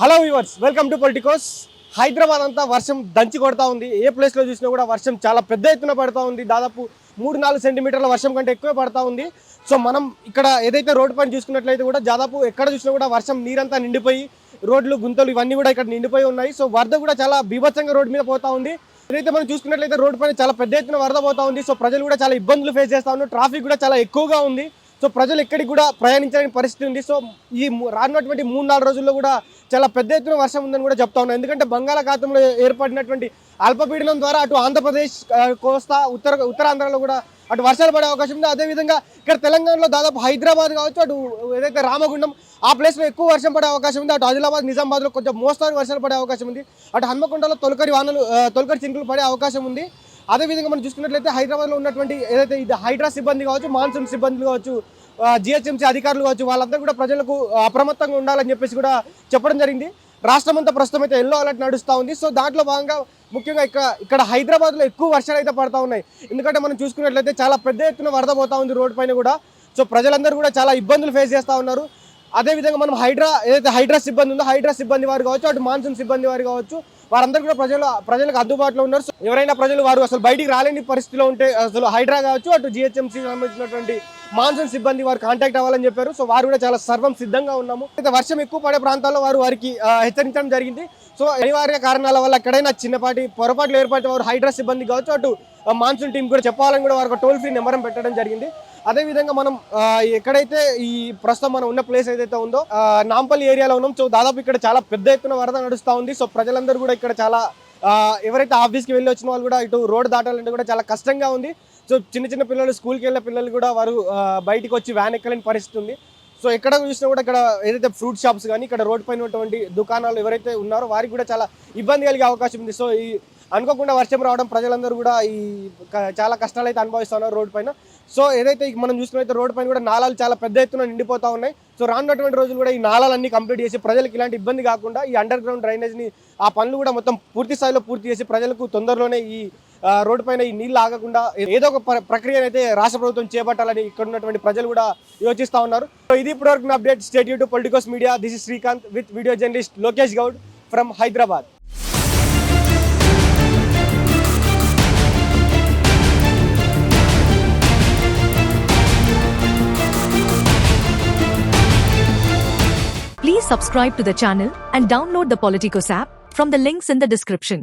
Hello viewers, welcome to Politicos. Hyderabad అంతా వర్షం దంచి కొడతా ఉంది. ఏ ప్లేస్లో చూసినా కూడా వర్షం చాలా పెద్ద ఎత్తున పడతా ఉంది. దాదాపు 3-4 సెంటీమీటర్ల వర్షం కంటే ఎక్కువే పడతా ఉంది. సో మనం ఇక్కడ ఏదైతే రోడ్డు పైన చూసుకున్నట్లయితే కూడా దాదాపు ఎక్కడ చూసినా కూడా వర్షం నీరంతా నిండిపోయి రోడ్లు గుంతలు ఇవన్నీ కూడా ఇక్కడ నిండిపోయి ఉన్నాయి. సో వరద కూడా చాలా బీభత్సంగా రోడ్డు మీద పోతా ఉంది. ఏదైతే మనం చూసుకున్నట్లయితే రోడ్డు పైన చాలా పెద్ద ఎత్తున వరద పోతా ఉంది. సో ప్రజలు కూడా చాలా ఇబ్బందులు ఫేస్ చేస్తూ ఉన్నారు. ట్రాఫిక్ కూడా చాలా ఎక్కువగా ఉంది. సో ప్రజలు ఎక్కడికి కూడా ప్రయాణించడానికి పరిస్థితి ఉంది. సో ఈ రానున్నటువంటి 3-4 రోజుల్లో కూడా చాలా పెద్ద ఎత్తున వర్షం ఉందని కూడా చెప్తా ఉన్నాం. ఎందుకంటే బంగాళాఖాతంలో ఏర్పడినటువంటి అల్పపీడనం ద్వారా అటు ఆంధ్రప్రదేశ్, కోస్తా, ఉత్తరాంధ్రలో కూడా అటు వర్షాలు పడే అవకాశం ఉంది. అదేవిధంగా ఇక్కడ తెలంగాణలో దాదాపు హైదరాబాద్ కావచ్చు, అటు ఏదైతే రామగుండం ఆ ప్లేస్లో ఎక్కువ వర్షం పడే అవకాశం ఉంది. అటు ఆదిలాబాద్, నిజామాబాద్లో కొంచెం మోస్తారు వర్షాలు పడే అవకాశం ఉంది. అటు హన్మకొండలో తొలకరి చినుకులు పడే అవకాశం ఉంది. అదేవిధంగా మనం చూసుకున్నట్లయితే హైదరాబాద్లో ఉన్నటువంటి ఏదైతే ఇది హైడ్రా సిబ్బంది కావచ్చు, మాన్సూన్ సిబ్బందులు కావచ్చు, జిహెచ్ఎంసీ అధికారులు కావచ్చు, వాళ్ళంతా కూడా ప్రజలకు అప్రమత్తంగా ఉండాలని చెప్పేసి కూడా చెప్పడం జరిగింది. రాష్ట్రం అంతా ప్రస్తుతం అయితే ఎల్లో అలర్ట్ నడుస్తూ ఉంది. సో దాంట్లో భాగంగా ముఖ్యంగా ఇక్కడ హైదరాబాద్లో ఎక్కువ వర్షాలు అయితే పడతా ఉన్నాయి. ఎందుకంటే మనం చూసుకున్నట్లయితే చాలా పెద్ద ఎత్తున వరద పోతా ఉంది రోడ్డు పైన కూడా. సో ప్రజలందరూ కూడా చాలా ఇబ్బందులు ఫేస్ చేస్తూ ఉన్నారు. అదేవిధంగా మనం ఏదైతే హైడ్రా సిబ్బంది ఉందో హైడ్రా సిబ్బంది వారు కావచ్చు, అటు మాన్సూన్ సిబ్బంది వారు కావచ్చు, వారందరూ కూడా ప్రజలకు అందుబాటులో ఉన్నారు. సో ఎవరైనా ప్రజలు వారు అసలు బయటికి రాలేని పరిస్థితిలో ఉంటే అసలు హైడ్రా కావచ్చు, అటు జిహెచ్ఎంసీ సంబంధించినటువంటి మాన్సూన్ సిబ్బంది వారు కాంటాక్ట్ అవ్వాలని చెప్పారు. సో వారు కూడా చాలా సర్వం సిద్ధంగా ఉన్నాము. అయితే వర్షం ఎక్కువ పడే ప్రాంతాల్లో వారికి హెచ్చరించడం జరిగింది. సో అనివార్య కారణాల వల్ల ఎక్కడైనా చిన్నపాటి పొరపాట్లు ఏర్పడితే వారు హైడ్రా సిబ్బంది కావచ్చు, అటు మాన్సూన్ టీం కూడా చెప్పాలని కూడా వారికి టోల్ ఫ్రీ నెంబర్ పెట్టడం జరిగింది. అదేవిధంగా మనం ఎక్కడైతే ఈ ప్రస్తుతం మనం ఉన్న ప్లేస్ ఏదైతే ఉందో నాంపల్లి ఏరియాలో ఉన్నాం. సో దాదాపు ఇక్కడ చాలా పెద్ద ఎత్తున వరద నడుస్తూ ఉంది. సో ప్రజలందరూ కూడా ఇక్కడ చాలా ఎవరైతే ఆఫీస్కి వెళ్ళి వచ్చిన వాళ్ళు కూడా ఇటు రోడ్డు దాటాలంటే కూడా చాలా కష్టంగా ఉంది. సో చిన్న పిల్లలు, స్కూల్కి వెళ్ళే పిల్లలు కూడా వారు బయటికి వచ్చి వ్యాన్ ఎక్కలేని పరిస్థితి ఉంది. సో ఎక్కడ చూసినా కూడా ఇక్కడ ఏదైతే ఫ్రూట్ షాప్స్ కానీ ఇక్కడ రోడ్ పైన ఉన్నటువంటి దుకాణాలు ఎవరైతే ఉన్నారో వారికి కూడా చాలా ఇబ్బంది కలిగే అవకాశం ఉంది. సో ఈ అనుకోకుండా వర్షం రావడం ప్రజలందరూ కూడా చాలా కష్టాలు అయితే అనుభవిస్తున్నారు రోడ్డు పైన. సో ఏదైతే మనం చూసుకున్నైతే రోడ్డు పైన కూడా నాలాలు చాలా పెద్ద ఎత్తున నిండిపోతూ ఉన్నాయి. సో రానున్నటువంటి రోజులు కూడా ఈ నాలాలన్నీ కంప్లీట్ చేసి ప్రజలకు ఇలాంటి ఇబ్బంది కాకుండా ఈ అండర్ గ్రౌండ్ డ్రైనేజ్ని ఆ పనులు కూడా మొత్తం పూర్తి స్థాయిలో పూర్తి చేసి ప్రజలకు తొందరలోనే ఈ రోడ్డు పైన ఈ నీళ్ళు ఆగకుండా ఏదో ఒక ప్రక్రియను అయితే రాష్ట్ర ప్రభుత్వం చేపట్టాలని ఇక్కడ ఉన్నటువంటి ప్రజలు కూడా యోచిస్తూ ఉన్నారు. సో ఇది ఇప్పటివరకు update. State to Politicos media. This is Srikanth with video journalist Lokesh Goud from Hyderabad. Please subscribe to the channel and download the Politicos app from the links in the description.